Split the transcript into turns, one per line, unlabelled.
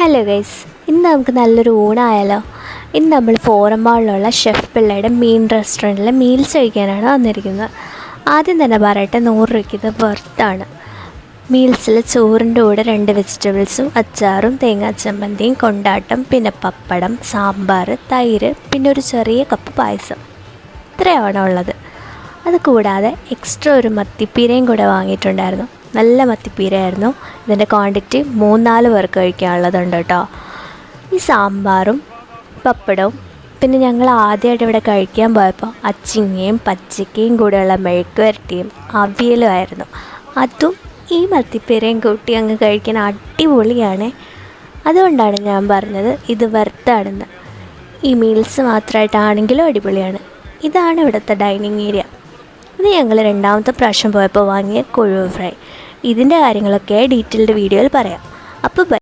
Hello guys, ഇന്ന് നമുക്ക് നല്ലൊരു ഊണായാലോ. ഇന്ന് നമ്മൾ ഫോറം മാളിലുള്ള ഷെഫ് പിള്ളയുടെ മീൻ റെസ്റ്റോറൻറ്റിലെ മീൽസ് കഴിക്കാനാണ് വന്നിരിക്കുന്നത്. ആദ്യം തന്നെ പറയട്ടെ, 100 രൂപയ്ക്ക് ഇത് വെർത്താണ്. മീൽസിൽ ചോറിൻ്റെ കൂടെ 2 വെജിറ്റബിൾസും അച്ചാറും തേങ്ങാച്ചമ്മന്തിയും കൊണ്ടാട്ടം, പിന്നെ പപ്പടം, സാമ്പാർ, തൈര്, പിന്നെ ഒരു ചെറിയ കപ്പ് പായസം. ഇത്രയാണ് ഉള്ളത്. അതുകൂടാതെ എക്സ്ട്രാ ഒരു മത്തിപ്പീരയും കൂടെ വാങ്ങിയിട്ടുണ്ടായിരുന്നു. നല്ല മത്തിപ്പീരയായിരുന്നു. ഇതിൻ്റെ ക്വാണ്ടിറ്റി 3-4 പേർക്ക് കഴിക്കാനുള്ളതുണ്ട് കേട്ടോ. ഈ സാമ്പാറും പപ്പടവും, പിന്നെ ഞങ്ങൾ ആദ്യമായിട്ട് ഇവിടെ കഴിക്കാൻ പോയപ്പോൾ അച്ചിങ്ങയും പച്ചക്കയും കൂടെയുള്ള മെഴുക്ക് വരട്ടിയും അവിയലും ആയിരുന്നു. അതും ഈ മത്തിപ്പീരയും കൂട്ടി അങ്ങ് കഴിക്കാൻ അടിപൊളിയാണ്. അതുകൊണ്ടാണ് ഞാൻ പറഞ്ഞത് ഇത് വെർത്താണെന്ന്. ഈ മീൽസ് മാത്രമായിട്ടാണെങ്കിലും അടിപൊളിയാണ്. ഇതാണ് ഇവിടുത്തെ ഡൈനിങ് ഏരിയ. ഇത് ഞങ്ങൾ 2ാമത്തെ പ്രാവശ്യം പോയപ്പോൾ വാങ്ങിയ കൊഴുവ് ഫ്രൈ. ഇതിൻ്റെ കാര്യങ്ങളൊക്കെ ഡീറ്റെയിൽഡ് വീഡിയോയിൽ പറയാം. അപ്പോൾ